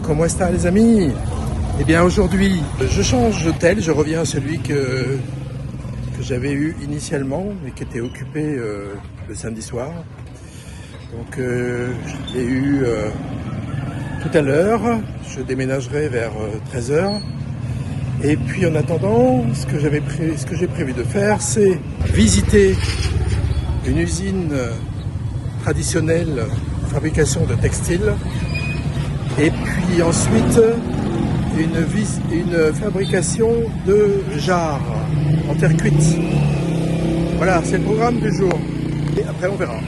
Comment est-ce les amis? Eh bien aujourd'hui, je change d'hôtel, je reviens à celui que j'avais eu initialement et qui était occupé le samedi soir. Donc je l'ai eu tout à l'heure, je déménagerai vers 13h. Et puis en attendant, ce que j'ai prévu de faire, c'est visiter une usine traditionnelle de fabrication de textiles. Et puis ensuite, une fabrication de jarres en terre cuite. Voilà, c'est le programme du jour. Et après, on verra.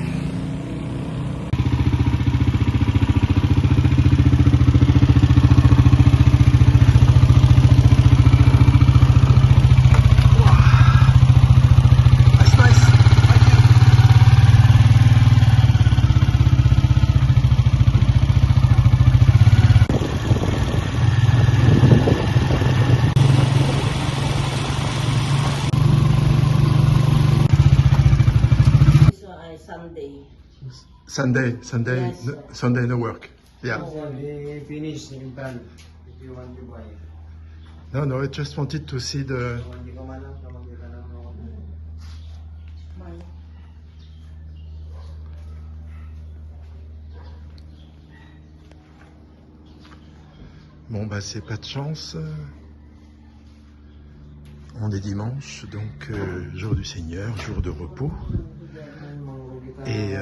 Sunday, Yes. Sunday no work. Yeah. We finish in brand if you want to buy. No, I just wanted to see the. Bon bah c'est pas de chance. On est dimanche, donc jour du Seigneur, jour de repos. Et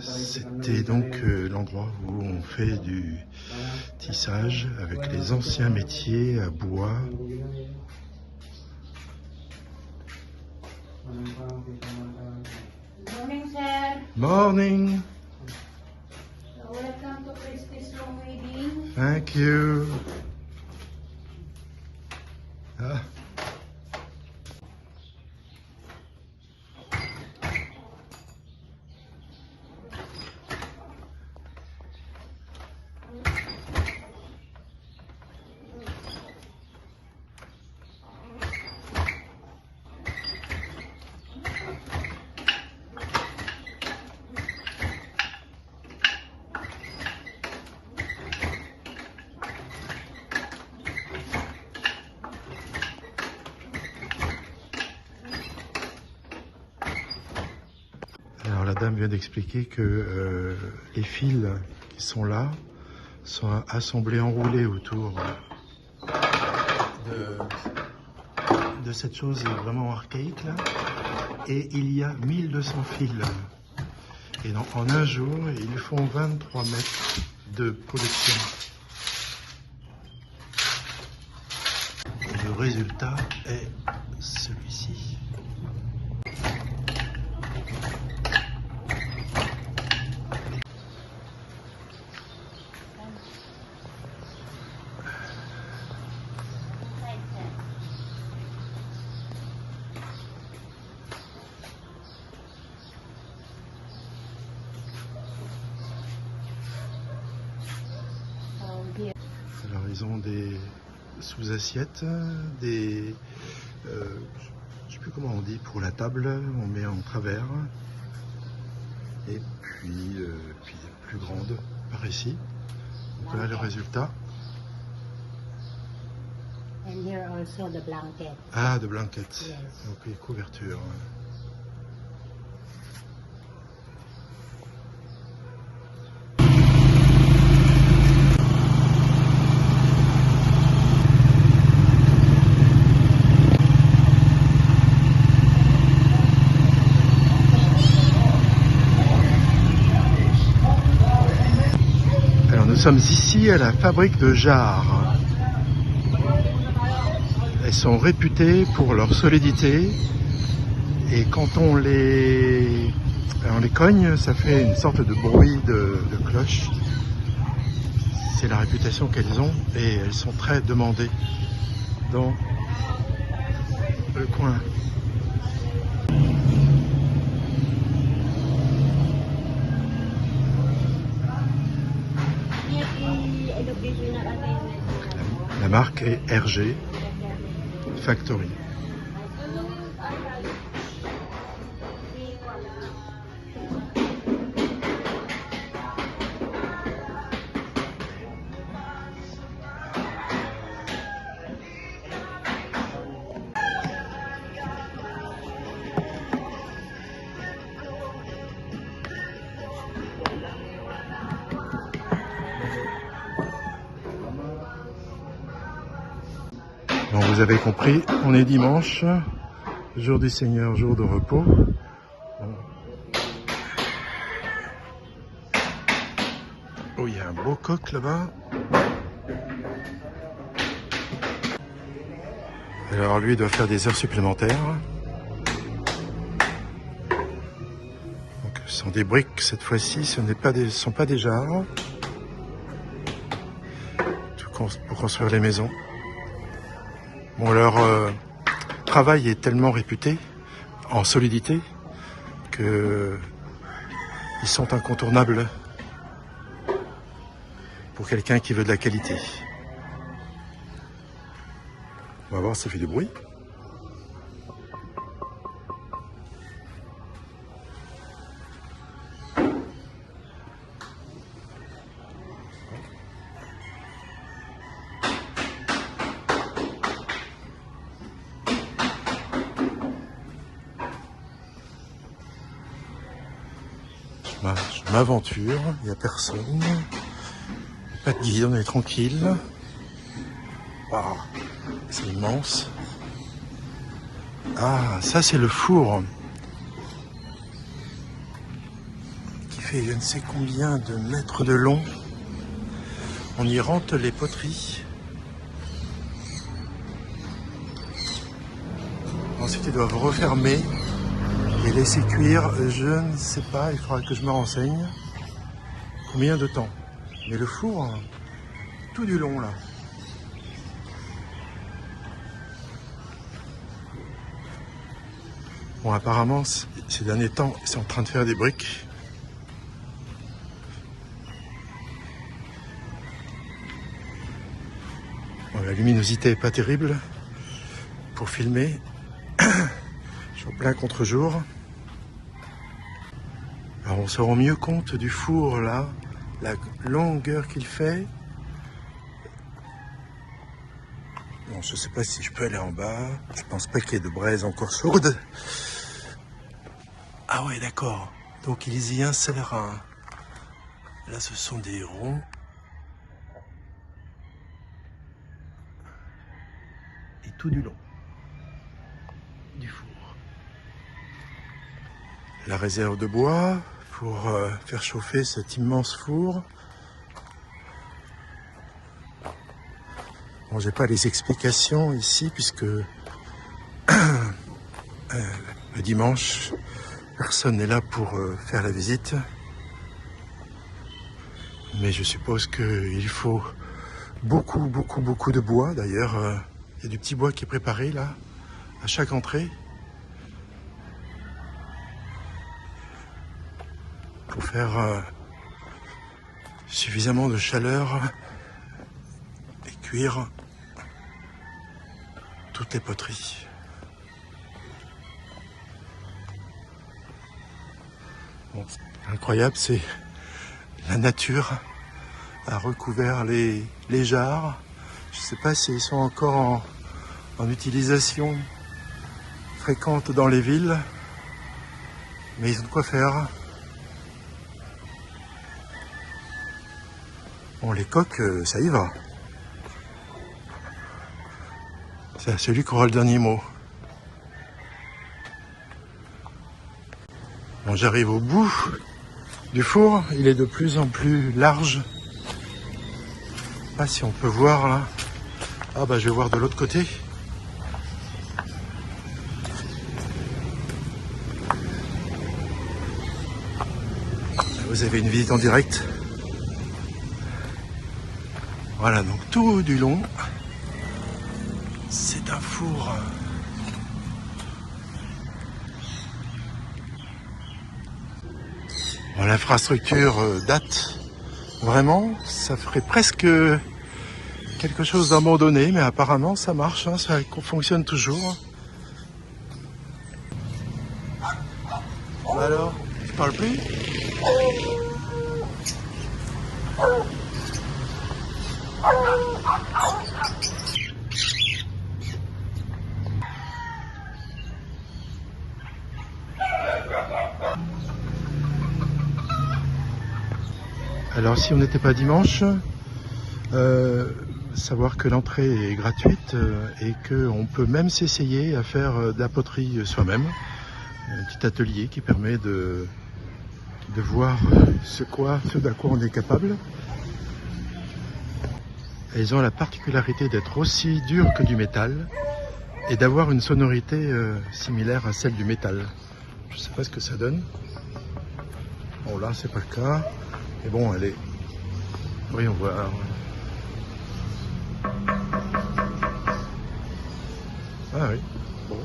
c'était donc l'endroit où on fait du tissage avec les anciens métiers à bois. Morning, sir. Morning. Welcome to Christie's Room Wedding. Thank you. Ah. Alors la dame vient d'expliquer que les fils qui sont là sont assemblés, enroulés autour de cette chose vraiment archaïque là. Et il y a 1200 fils. Et en un jour, ils font 23 mètres de production. Et le résultat est celui-ci. Alors ils ont des sous-assiettes, des... je ne sais plus comment on dit, pour la table, on met en travers. Et puis plus grande par ici. Donc voilà le résultat. And here also the blanket. Ah, de blanquettes. Yes. Donc les couvertures. Nous sommes ici à la fabrique de jarres. Elles sont réputées pour leur solidité et quand on les cogne, ça fait une sorte de bruit de cloche. C'est la réputation qu'elles ont et elles sont très demandées dans le coin. La marque est RG Factory. vous avez compris, on est dimanche, jour du Seigneur, jour de repos. Oh, il y a un beau coq là-bas. Alors lui doit faire des heures supplémentaires. Donc ce sont des briques cette fois-ci, ce ne sont pas des jarres. Pour construire les maisons. Bon, leur travail est tellement réputé en solidité que ils sont incontournables pour quelqu'un qui veut de la qualité. On va voir si ça fait du bruit. Je m'aventure, il n'y a personne, pas de guide, on est tranquille. Waouh, c'est immense. Ah, ça c'est le four qui fait je ne sais combien de mètres de long. On y rentre les poteries. Ensuite ils doivent refermer et laisser cuire, je ne sais pas, il faudra que je me renseigne. Combien de temps? Mais le four, tout du long là. Bon, apparemment, ces derniers temps, c'est en train de faire des briques. Bon, la luminosité est pas terrible pour filmer. Je suis en plein contre-jour. Alors on se rend mieux compte du four là, la longueur qu'il fait. Bon, je sais pas si je peux aller en bas. Je pense pas qu'il y ait de braise encore chaude. Ah ouais, d'accord. Donc ils y insèrent un... Là ce sont des ronds. Et tout du long du four. La réserve de bois pour faire chauffer cet immense four. Bon, j'ai pas les explications ici puisque le dimanche, personne n'est là pour faire la visite. Mais je suppose qu'il faut beaucoup de bois. D'ailleurs, il y a du petit bois qui est préparé là, à chaque entrée. Pour faire suffisamment de chaleur et cuire toutes les poteries. Bon, incroyable, c'est la nature a recouvert les jarres. Je ne sais pas s'ils sont encore en utilisation fréquente dans les villes, mais ils ont de quoi faire. Bon, les coques, ça y va. C'est celui qui aura le dernier mot. Bon, j'arrive au bout du four. Il est de plus en plus large. Je sais pas si on peut voir là. Ah bah je vais voir de l'autre côté. Vous avez une visite en direct. Voilà, donc tout du long, c'est un four. Bon, l'infrastructure date vraiment, ça ferait presque quelque chose d'abandonné, mais apparemment ça marche, hein, ça fonctionne toujours. Alors, tu parles plus ? Alors si on n'était pas dimanche, savoir que l'entrée est gratuite et qu'on peut même s'essayer à faire de la poterie soi-même. Un petit atelier qui permet de voir ce d'à quoi on est capable. Et ils ont la particularité d'être aussi durs que du métal et d'avoir une sonorité similaire à celle du métal. Je ne sais pas ce que ça donne. Bon, là c'est pas le cas. Mais bon, elle est... Voyons voir. Ah oui, bon.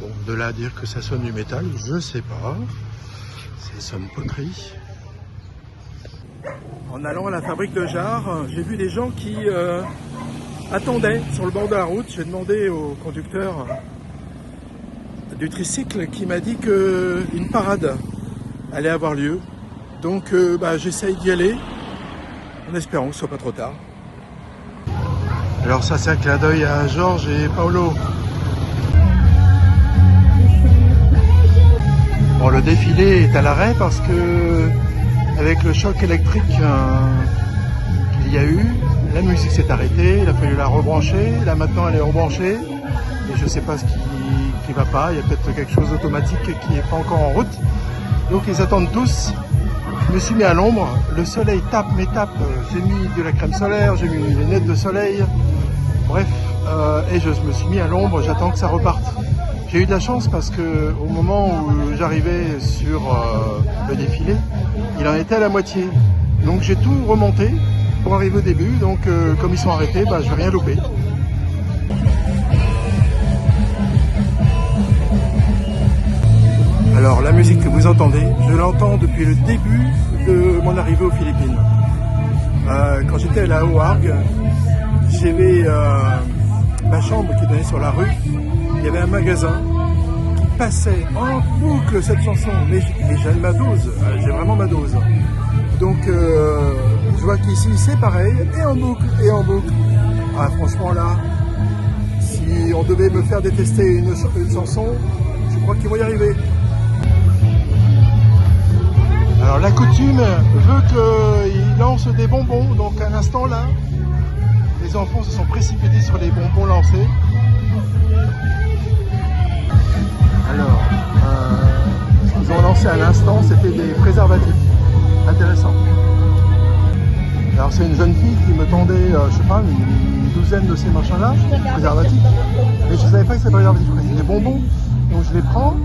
Bon, de là à dire que ça sonne du métal, je sais pas. Ça sonne poterie. En allant à la fabrique de jarres, j'ai vu des gens qui attendaient sur le bord de la route. J'ai demandé au conducteur du tricycle qui m'a dit qu'une parade allait avoir lieu. Donc j'essaye d'y aller en espérant que ce soit pas trop tard. Alors ça c'est un clin d'œil à Georges et Paolo. Bon, le défilé est à l'arrêt parce que avec le choc électrique qu'il y a eu, la musique s'est arrêtée, il a fallu la rebrancher, là maintenant elle est rebranchée et je sais pas ce qui va pas, il y a peut-être quelque chose d'automatique qui n'est pas encore en route. Donc ils attendent tous. Je me suis mis à l'ombre, le soleil tape, j'ai mis de la crème solaire, j'ai mis des lunettes de soleil, bref, et je me suis mis à l'ombre, j'attends que ça reparte. J'ai eu de la chance parce que au moment où j'arrivais sur le défilé, il en était à la moitié. Donc j'ai tout remonté pour arriver au début, donc comme ils sont arrêtés, je vais rien louper. Alors la musique que vous entendez, je l'entends depuis le début de mon arrivée aux Philippines. Quand j'étais à la Houargue, j'avais ma chambre qui donnait sur la rue. Il y avait un magasin qui passait en boucle cette chanson, mais j'ai ma dose, j'ai vraiment ma dose. Donc je vois qu'ici c'est pareil, et en boucle, Ah, franchement là, si on devait me faire détester une chanson, je crois qu'ils vont y arriver. Alors la coutume veut qu'ils lancent des bonbons, donc à l'instant là, les enfants se sont précipités sur les bonbons lancés. Alors, ce qu'ils ont lancé à l'instant, c'était des préservatifs. Intéressant. Alors c'est une jeune fille qui me tendait, je sais pas, une douzaine de ces machins-là, préservatifs. Mais je ne savais pas que c'était préservatifs, c'est des bonbons. Donc je les prends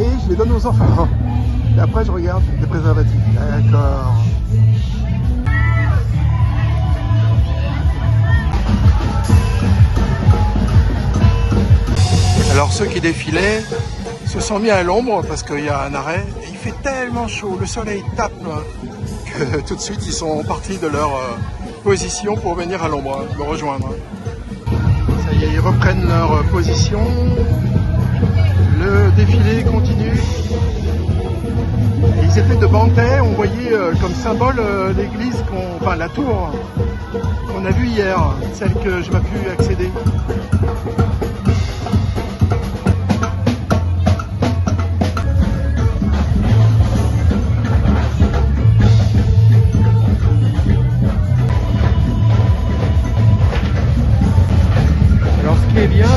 et je les donne aux enfants. Et après je regarde des préservatifs. D'accord. Alors ceux qui défilaient se sont mis à l'ombre parce qu'il y a un arrêt et il fait tellement chaud, le soleil tape que tout de suite ils sont partis de leur position pour venir à l'ombre, me rejoindre. Ça y est, ils reprennent leur position, le défilé continue. Et ils étaient de Bantais, on voyait comme symbole l'église, enfin la tour qu'on a vue hier, celle que je n'ai pas pu accéder.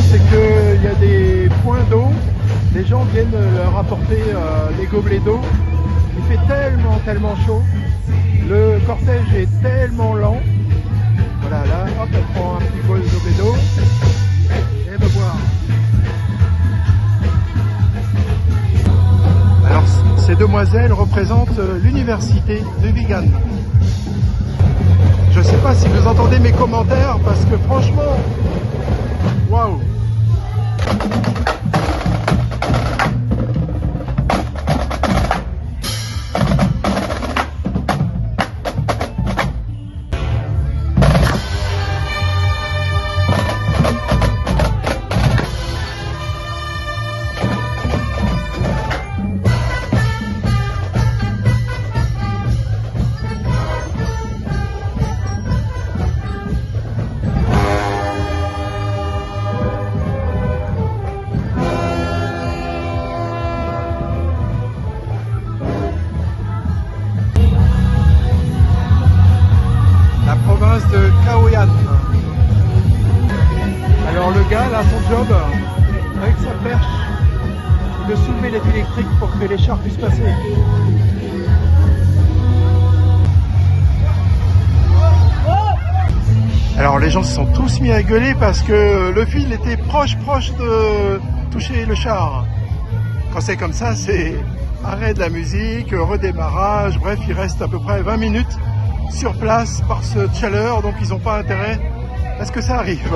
C'est qu'il y a des points d'eau, les gens viennent leur apporter des gobelets d'eau. Il fait tellement chaud, le cortège est tellement lent. Voilà, là, hop, elle prend un petit gobelet d'eau et elle va boire. Alors, ces demoiselles représentent l'université de Vigan. Je ne sais pas si vous entendez mes commentaires parce que franchement, waouh! avec sa perche de soulever l'aide électrique pour que les chars puissent passer. Alors les gens se sont tous mis à gueuler parce que le fil était proche de toucher le char. Quand c'est comme ça, c'est arrêt de la musique, redémarrage, bref, il reste à peu près 20 minutes sur place par cette chaleur, donc ils n'ont pas intérêt à ce que ça arrive.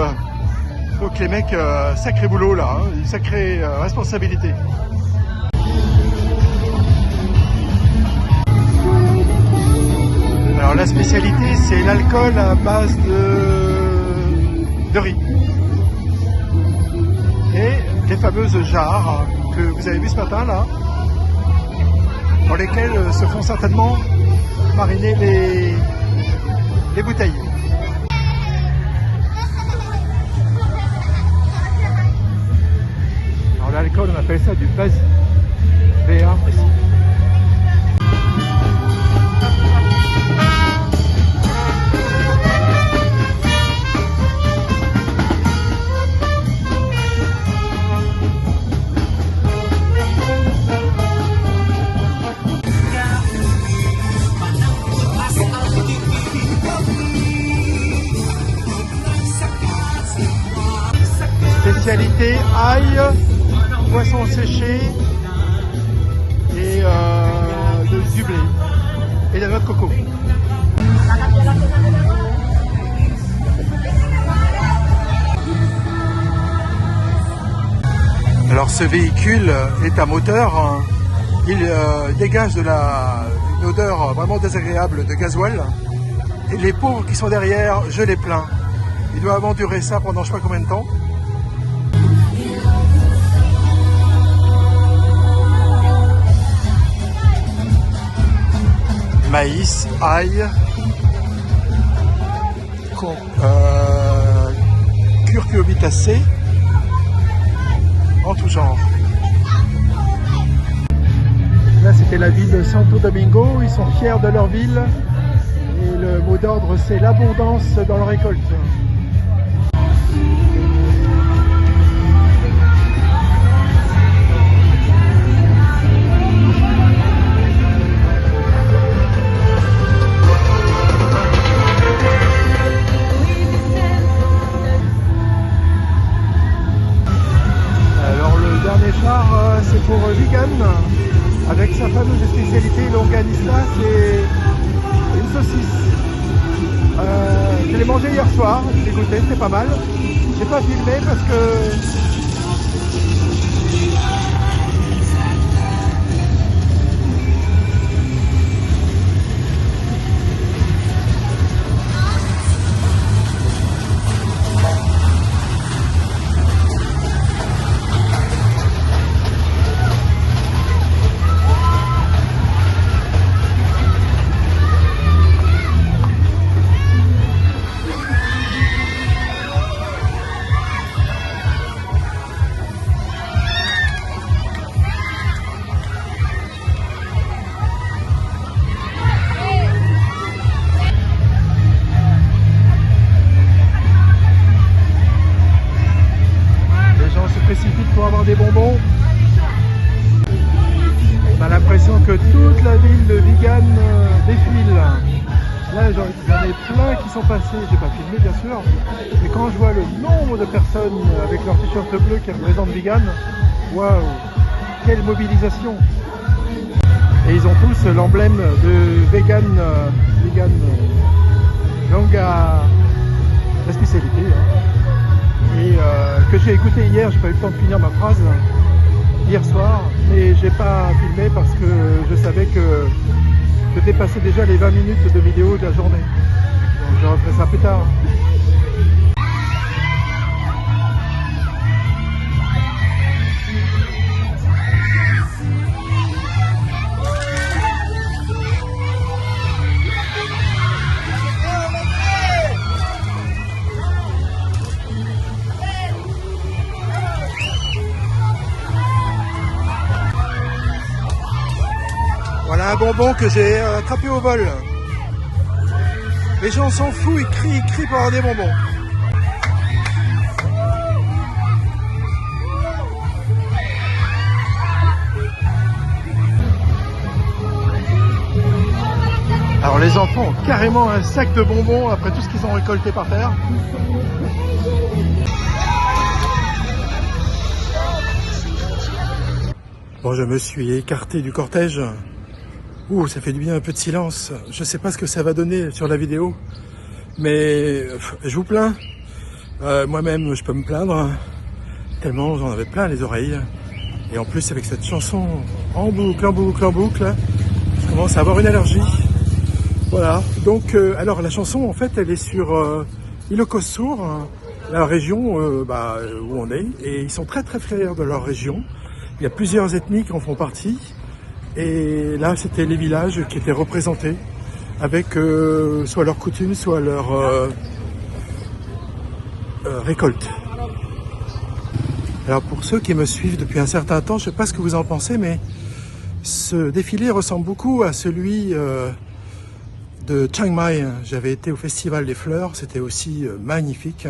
Donc les mecs, sacré boulot là, hein, sacrée responsabilité. Alors la spécialité, c'est l'alcool à base de riz. Et les fameuses jarres que vous avez vues ce matin là, dans lesquelles se font certainement mariner les bouteilles. Alors l'alcool, on appelle ça du base VA ici. Spécialité ail, poisson séché et du blé et de la noix de coco. Alors ce véhicule est à moteur, il dégage une odeur vraiment désagréable de gasoil et les pauvres qui sont derrière, je les plains. Il doit endurer ça pendant je sais pas combien de temps. Maïs, ail, curcurbitacées en tout genre. Là c'était la ville de Santo Domingo, ils sont fiers de leur ville et le mot d'ordre c'est l'abondance dans la récolte. C'est pour vegan, avec sa fameuse spécialité longanista, c'est une saucisse. Je l'ai mangé hier soir, j'ai goûté, c'était pas mal. J'ai pas filmé parce que pour avoir des bonbons. On a l'impression que toute la ville de Vigan défile. Là j'en ai plein qui sont passés, j'ai pas filmé bien sûr, mais quand je vois le nombre de personnes avec leur t-shirt bleu qui représentent Vigan, waouh, quelle mobilisation! Et ils ont tous l'emblème de Vigan Longa, la spécialité. Et que j'ai écouté hier, j'ai pas eu le temps de finir ma phrase hier soir, mais j'ai pas filmé parce que je savais que je dépassais déjà les 20 minutes de vidéo de la journée. Donc je referai ça plus tard. Voilà un bonbon que j'ai attrapé au vol. Les gens s'en foutent, ils crient pour avoir des bonbons. les enfants ont carrément un sac de bonbons après tout ce qu'ils ont récolté par terre. Bon, je me suis écarté du cortège. Ouh, ça fait du bien un peu de silence. Je sais pas ce que ça va donner sur la vidéo, mais je vous plains. Moi-même, je peux me plaindre, tellement j'en avais plein les oreilles. Et en plus, avec cette chanson en boucle, en boucle, en boucle, je commence à avoir une allergie. Voilà. Donc, alors la chanson, en fait, elle est sur Ilocos-sur, la région où on est, et ils sont très très fiers de leur région. Il y a plusieurs ethnies qui en font partie. Et là, c'était les villages qui étaient représentés avec soit leurs coutumes, soit leur récolte. Alors pour ceux qui me suivent depuis un certain temps, je ne sais pas ce que vous en pensez, mais ce défilé ressemble beaucoup à celui de Chiang Mai. J'avais été au Festival des Fleurs, c'était aussi magnifique.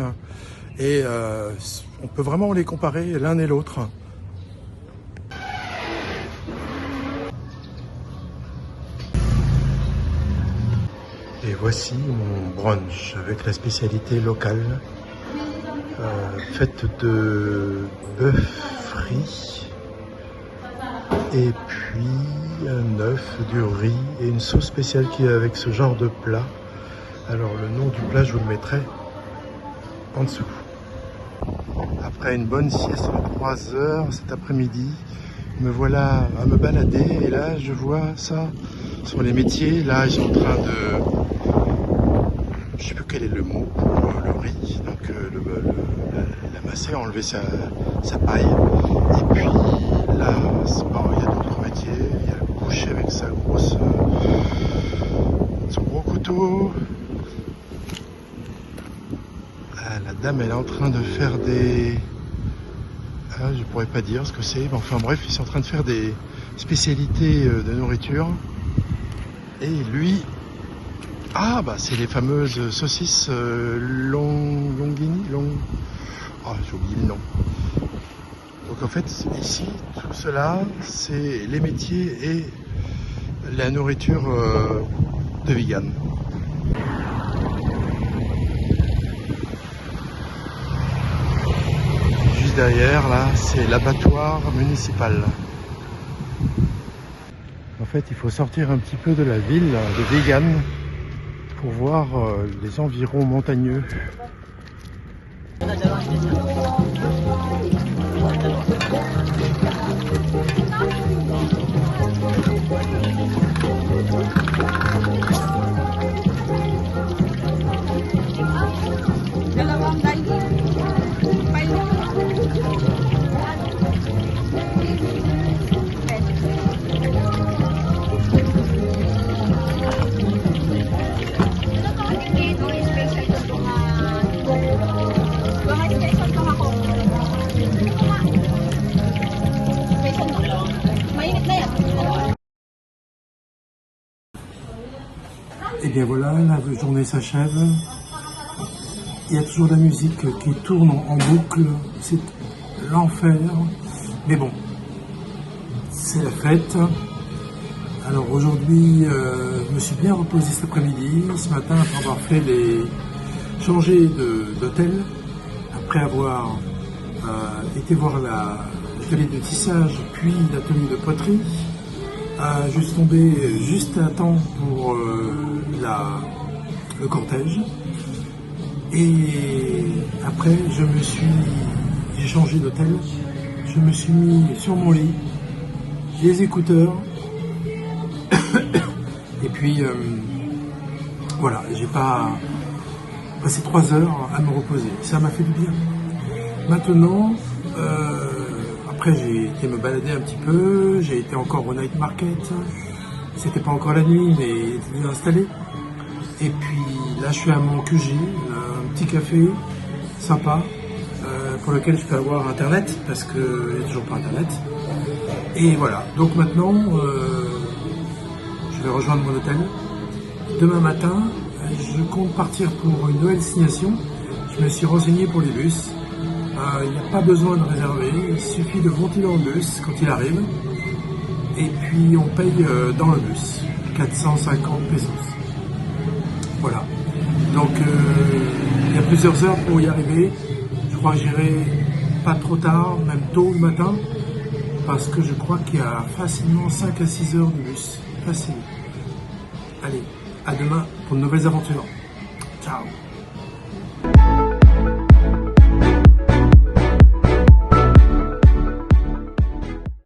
Et on peut vraiment les comparer l'un et l'autre. Et voici mon brunch avec la spécialité locale, faite de bœuf frit et puis un œuf, du riz et une sauce spéciale qui est avec ce genre de plat. Alors le nom du plat, je vous le mettrai en dessous. Après une bonne sieste de 3 heures cet après-midi, me voilà à me balader et là je vois ça sur les métiers. Là ils sont en train de... Je sais plus quel est le mot pour le riz, donc l'amasser, enlever sa paille. Et puis là, bon, il y a d'autres métiers, il y a le boucher avec son gros couteau. Ah, la dame elle est en train de faire des... Ah, je pourrais pas dire ce que c'est, mais enfin bref, ils sont en train de faire des spécialités de nourriture. Et lui... Ah bah c'est les fameuses saucisses Longini, j'ai oublié le nom. Donc en fait ici tout cela c'est les métiers et la nourriture de vegan. Juste derrière là c'est l'abattoir municipal. En fait il faut sortir un petit peu de la ville de vegan pour voir les environs montagneux. Et bien voilà, la journée s'achève. Il y a toujours de la musique qui tourne en boucle. C'est l'enfer. Mais bon, c'est la fête. Alors aujourd'hui, je me suis bien reposé cet après-midi. Ce matin, après avoir fait changer d'hôtel, après avoir été voir l'atelier de tissage, puis l'atelier de poterie. Je suis tombé juste à temps pour le cortège. Et après, j'ai changé d'hôtel. Je me suis mis sur mon lit, les écouteurs. Et puis, voilà, j'ai pas passé 3 heures à me reposer. Ça m'a fait du bien. Maintenant, après j'ai été me balader un petit peu, j'ai été encore au night market. C'était pas encore la nuit, mais il était bien installé. Et puis là, je suis à mon QG, un petit café sympa, pour lequel je peux avoir internet, parce qu'il n'y a toujours pas internet. Et voilà, donc maintenant, je vais rejoindre mon hôtel. Demain matin, je compte partir pour une nouvelle destination. Je me suis renseigné pour les bus. Il n'y a pas besoin de réserver, il suffit de monter dans le bus quand il arrive. Et puis on paye dans le bus, 450 pesos. Voilà. Donc il y a plusieurs heures pour y arriver. Je crois que j'irai pas trop tard, même tôt le matin, parce que je crois qu'il y a facilement 5 à 6 heures de bus. Facile. Allez, à demain pour de nouvelles aventures. Ciao.